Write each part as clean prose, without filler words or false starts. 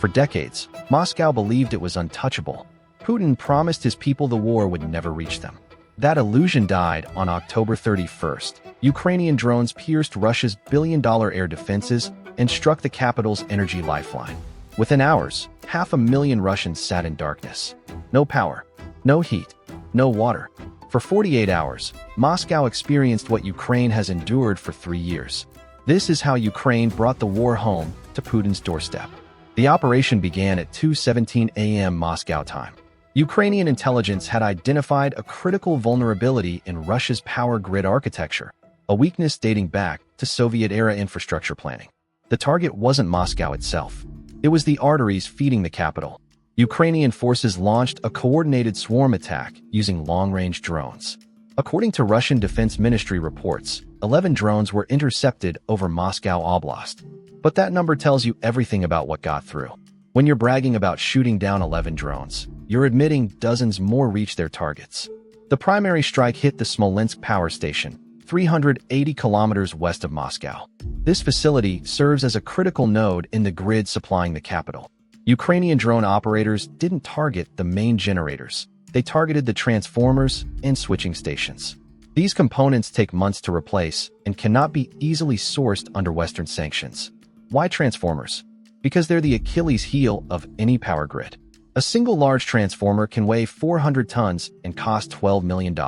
For decades, Moscow believed it was untouchable. Putin promised his people the war would never reach them. That illusion died on October 31st. Ukrainian drones pierced Russia's billion-dollar air defenses and struck the capital's energy lifeline. Within hours, 500,000 Russians sat in darkness. No power, no heat, no water. For 48 hours, Moscow experienced what Ukraine has endured for 3 years. This is how Ukraine brought the war home to Putin's doorstep. The operation began at 2:17 a.m. Moscow time. Ukrainian intelligence had identified a critical vulnerability in Russia's power grid architecture, a weakness dating back to Soviet-era infrastructure planning. The target wasn't Moscow itself. It was the arteries feeding the capital. Ukrainian forces launched a coordinated swarm attack using long-range drones. According to Russian Defense Ministry reports, 11 drones were intercepted over Moscow Oblast. But that number tells you everything about what got through. When you're bragging about shooting down 11 drones, you're admitting dozens more reached their targets. The primary strike hit the Smolensk power station, 380 kilometers west of Moscow. This facility serves as a critical node in the grid supplying the capital. Ukrainian drone operators didn't target the main generators. They targeted the transformers and switching stations. These components take months to replace and cannot be easily sourced under Western sanctions. Why transformers? Because they're the Achilles heel of any power grid. A single large transformer can weigh 400 tons and cost $12 million.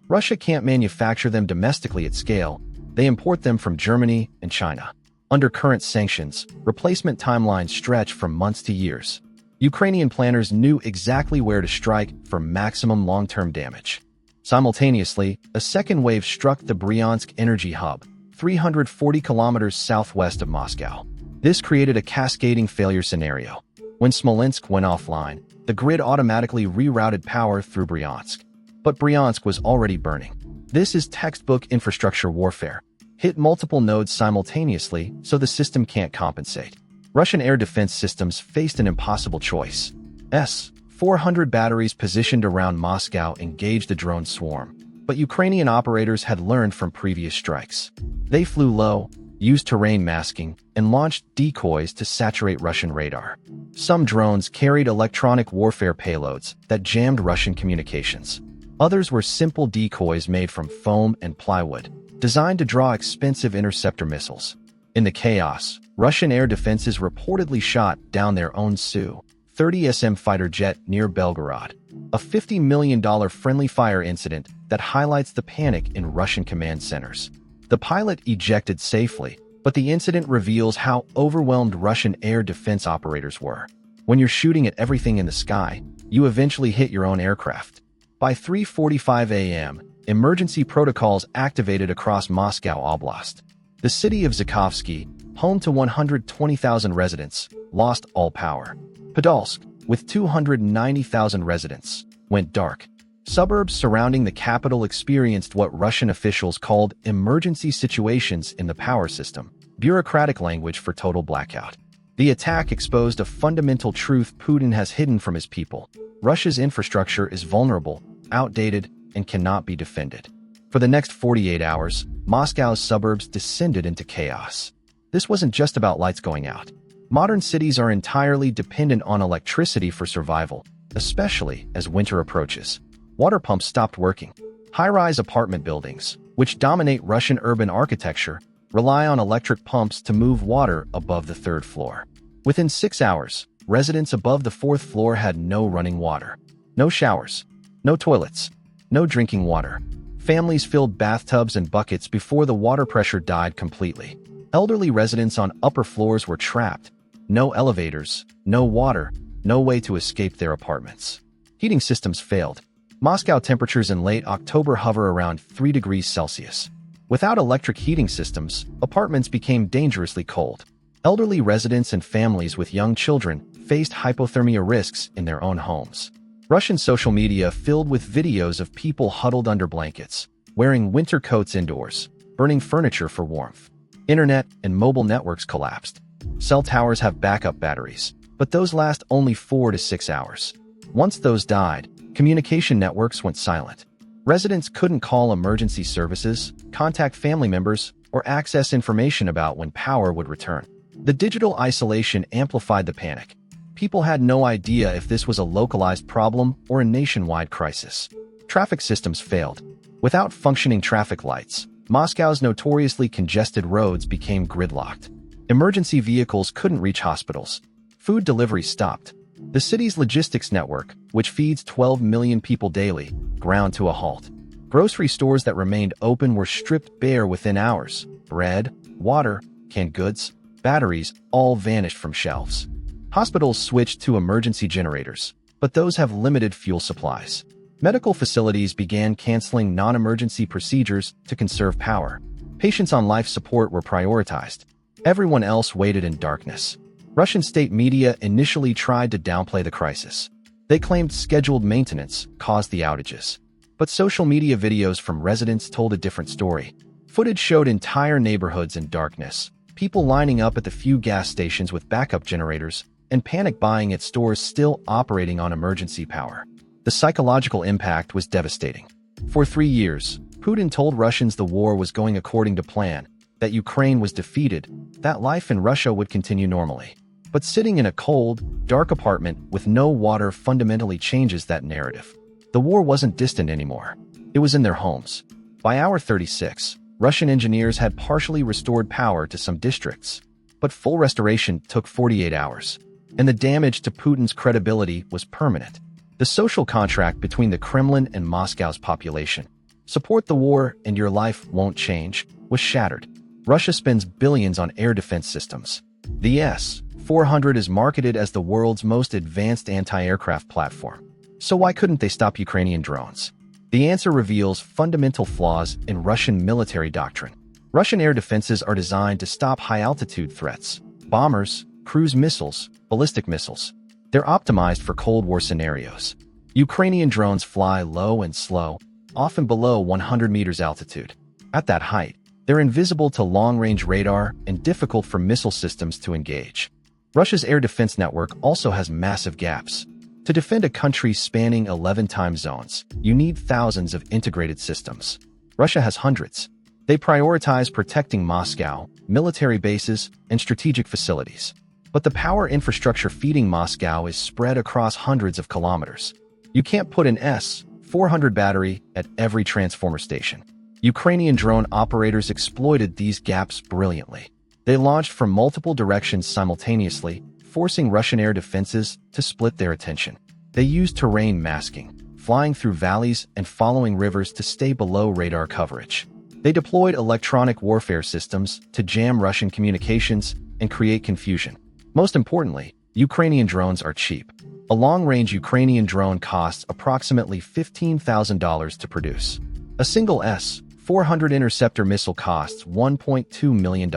Russia can't manufacture them domestically at scale. They import them from Germany and China. Under current sanctions, replacement timelines stretch from months to years. Ukrainian planners knew exactly where to strike for maximum long-term damage. Simultaneously, a second wave struck the Bryansk energy hub, 340 kilometers southwest of Moscow. This created a cascading failure scenario. When Smolensk went offline, the grid automatically rerouted power through Bryansk. But Bryansk was already burning. This is textbook infrastructure warfare. Hit multiple nodes simultaneously so the system can't compensate. Russian air defense systems faced an impossible choice. S-400 batteries positioned around Moscow engaged the drone swarm, but Ukrainian operators had learned from previous strikes. They flew low, used terrain masking, and launched decoys to saturate Russian radar. Some drones carried electronic warfare payloads that jammed Russian communications. Others were simple decoys made from foam and plywood, designed to draw expensive interceptor missiles. In the chaos, Russian air defenses reportedly shot down their own Su-30SM fighter jet near Belgorod, a $50 million friendly fire incident that highlights the panic in Russian command centers. The pilot ejected safely, but the incident reveals how overwhelmed Russian air defense operators were. When you're shooting at everything in the sky, you eventually hit your own aircraft. By 3:45 a.m., emergency protocols activated across Moscow Oblast. The city of Zhukovsky, home to 120,000 residents, lost all power. Podolsk, with 290,000 residents, went dark. Suburbs surrounding the capital experienced what Russian officials called emergency situations in the power system, bureaucratic language for total blackout. The attack exposed a fundamental truth Putin has hidden from his people. Russia's infrastructure is vulnerable, outdated, and cannot be defended. For the next 48 hours, Moscow's suburbs descended into chaos. This wasn't just about lights going out. Modern cities are entirely dependent on electricity for survival, especially as winter approaches. Water pumps stopped working. High-rise apartment buildings, which dominate Russian urban architecture, rely on electric pumps to move water above the third floor. Within 6 hours, residents above the fourth floor had no running water. No showers. No toilets. No drinking water. Families filled bathtubs and buckets before the water pressure died completely. Elderly residents on upper floors were trapped. No elevators, no water, no way to escape their apartments. Heating systems failed. Moscow temperatures in late October hover around 3 degrees Celsius. Without electric heating systems, apartments became dangerously cold. Elderly residents and families with young children faced hypothermia risks in their own homes. Russian social media filled with videos of people huddled under blankets, wearing winter coats indoors, burning furniture for warmth. Internet and mobile networks collapsed. Cell towers have backup batteries, but those last only 4 to 6 hours. Once those died, communication networks went silent. Residents couldn't call emergency services, contact family members, or access information about when power would return. The digital isolation amplified the panic. People had no idea if this was a localized problem or a nationwide crisis. Traffic systems failed. Without functioning traffic lights, Moscow's notoriously congested roads became gridlocked. Emergency vehicles couldn't reach hospitals. Food delivery stopped. The city's logistics network, which feeds 12 million people daily, ground to a halt. Grocery stores that remained open were stripped bare within hours. Bread, water, canned goods, batteries all vanished from shelves. Hospitals switched to emergency generators, but those have limited fuel supplies. Medical facilities began canceling non-emergency procedures to conserve power. Patients on life support were prioritized. Everyone else waited in darkness. Russian state media initially tried to downplay the crisis. They claimed scheduled maintenance caused the outages. But social media videos from residents told a different story. Footage showed entire neighborhoods in darkness, people lining up at the few gas stations with backup generators, and panic buying at stores still operating on emergency power. The psychological impact was devastating. For 3 years, Putin told Russians the war was going according to plan, that Ukraine was defeated, that life in Russia would continue normally. But sitting in a cold, dark apartment with no water fundamentally changes that narrative. The war wasn't distant anymore. It was in their homes. By hour 36, Russian engineers had partially restored power to some districts. But full restoration took 48 hours. And the damage to Putin's credibility was permanent. The social contract between the Kremlin and Moscow's population, support the war and your life won't change, was shattered. Russia spends billions on air defense systems. The S-400 is marketed as the world's most advanced anti-aircraft platform. So why couldn't they stop Ukrainian drones? The answer reveals fundamental flaws in Russian military doctrine. Russian air defenses are designed to stop high-altitude threats, bombers, cruise missiles, ballistic missiles. They're optimized for Cold War scenarios. Ukrainian drones fly low and slow, often below 100 meters altitude. At that height, they're invisible to long-range radar and difficult for missile systems to engage. Russia's air defense network also has massive gaps. To defend a country spanning 11 time zones, you need thousands of integrated systems. Russia has hundreds. They prioritize protecting Moscow, military bases, and strategic facilities. But the power infrastructure feeding Moscow is spread across hundreds of kilometers. You can't put an S-400 battery at every transformer station. Ukrainian drone operators exploited these gaps brilliantly. They launched from multiple directions simultaneously, forcing Russian air defenses to split their attention. They used terrain masking, flying through valleys and following rivers to stay below radar coverage. They deployed electronic warfare systems to jam Russian communications and create confusion. Most importantly, Ukrainian drones are cheap. A long-range Ukrainian drone costs approximately $15,000 to produce. A single S-400 interceptor missile costs $1.2 million.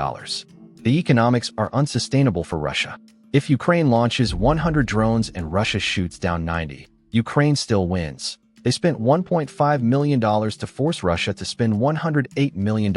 The economics are unsustainable for Russia. If Ukraine launches 100 drones and Russia shoots down 90, Ukraine still wins. They spent $1.5 million to force Russia to spend $108 million,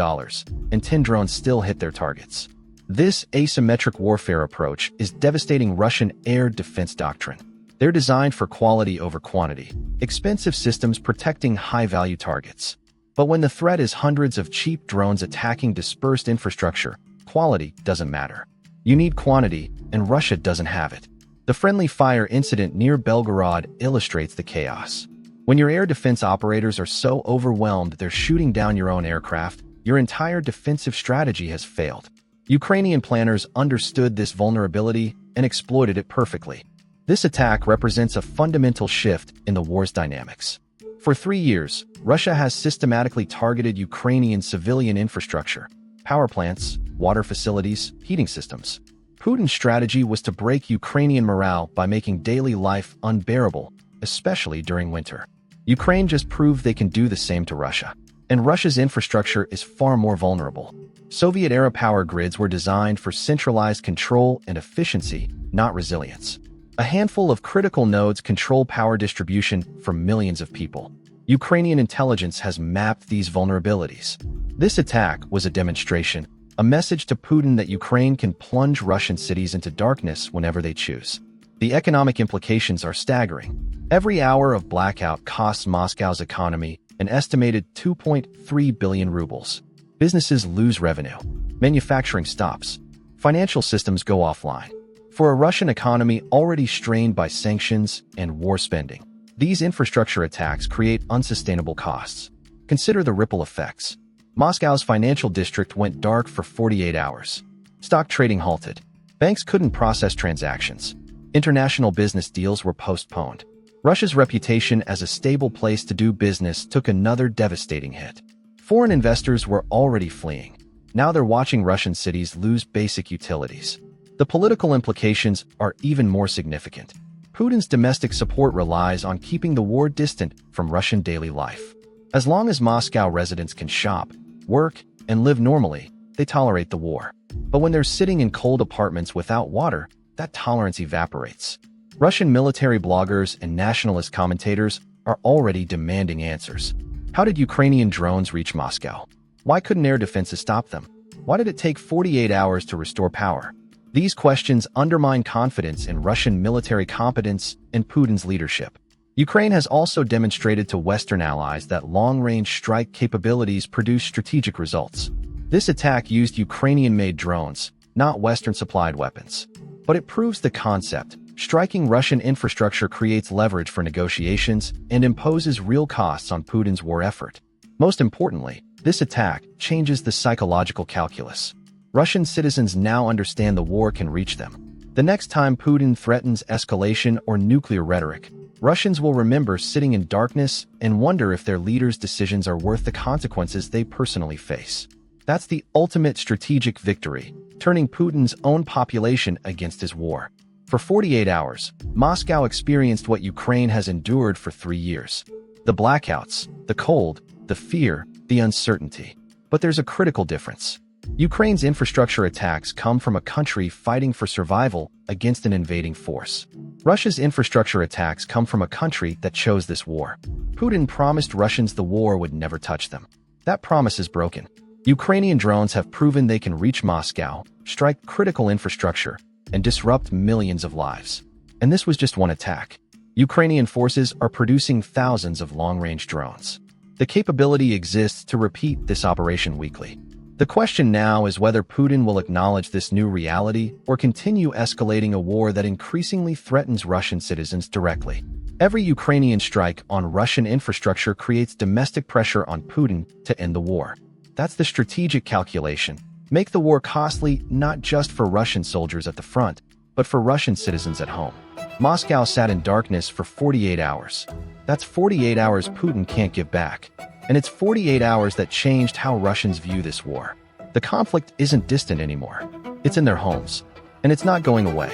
and 10 drones still hit their targets. This asymmetric warfare approach is devastating Russian air defense doctrine. They're designed for quality over quantity, expensive systems protecting high-value targets. But when the threat is hundreds of cheap drones attacking dispersed infrastructure, quality doesn't matter. You need quantity, and Russia doesn't have it. The friendly fire incident near Belgorod illustrates the chaos. When your air defense operators are so overwhelmed they're shooting down your own aircraft, your entire defensive strategy has failed. Ukrainian planners understood this vulnerability and exploited it perfectly. This attack represents a fundamental shift in the war's dynamics. For 3 years, Russia has systematically targeted Ukrainian civilian infrastructure, power plants, water facilities, heating systems. Putin's strategy was to break Ukrainian morale by making daily life unbearable, especially during winter. Ukraine just proved they can do the same to Russia. And Russia's infrastructure is far more vulnerable. Soviet-era power grids were designed for centralized control and efficiency, not resilience. A handful of critical nodes control power distribution for millions of people. Ukrainian intelligence has mapped these vulnerabilities. This attack was a demonstration, a message to Putin that Ukraine can plunge Russian cities into darkness whenever they choose. The economic implications are staggering. Every hour of blackout costs Moscow's economy an estimated 2.3 billion rubles. Businesses lose revenue. Manufacturing stops. Financial systems go offline. For a Russian economy already strained by sanctions and war spending, these infrastructure attacks create unsustainable costs. Consider the ripple effects. Moscow's financial district went dark for 48 hours. Stock trading halted. Banks couldn't process transactions. International business deals were postponed. Russia's reputation as a stable place to do business took another devastating hit. Foreign investors were already fleeing. Now they're watching Russian cities lose basic utilities. The political implications are even more significant. Putin's domestic support relies on keeping the war distant from Russian daily life. As long as Moscow residents can shop, work, and live normally, they tolerate the war. But when they're sitting in cold apartments without water, that tolerance evaporates. Russian military bloggers and nationalist commentators are already demanding answers. How did Ukrainian drones reach Moscow? Why couldn't air defenses stop them? Why did it take 48 hours to restore power? These questions undermine confidence in Russian military competence and Putin's leadership. Ukraine has also demonstrated to Western allies that long-range strike capabilities produce strategic results. This attack used Ukrainian-made drones, not Western-supplied weapons. But it proves the concept. Striking Russian infrastructure creates leverage for negotiations and imposes real costs on Putin's war effort. Most importantly, this attack changes the psychological calculus. Russian citizens now understand the war can reach them. The next time Putin threatens escalation or nuclear rhetoric, Russians will remember sitting in darkness and wonder if their leaders' decisions are worth the consequences they personally face. That's the ultimate strategic victory, turning Putin's own population against his war. For 48 hours, Moscow experienced what Ukraine has endured for 3 years. The blackouts, the cold, the fear, the uncertainty. But there's a critical difference. Ukraine's infrastructure attacks come from a country fighting for survival against an invading force. Russia's infrastructure attacks come from a country that chose this war. Putin promised Russians the war would never touch them. That promise is broken. Ukrainian drones have proven they can reach Moscow, strike critical infrastructure, and disrupt millions of lives. And this was just one attack. Ukrainian forces are producing thousands of long-range drones. The capability exists to repeat this operation weekly. The question now is whether Putin will acknowledge this new reality or continue escalating a war that increasingly threatens Russian citizens directly. Every Ukrainian strike on Russian infrastructure creates domestic pressure on Putin to end the war. That's the strategic calculation. Make the war costly not just for Russian soldiers at the front, but for Russian citizens at home. Moscow sat in darkness for 48 hours. That's 48 hours Putin can't give back. And it's 48 hours that changed how Russians view this war. The conflict isn't distant anymore. It's in their homes. And it's not going away.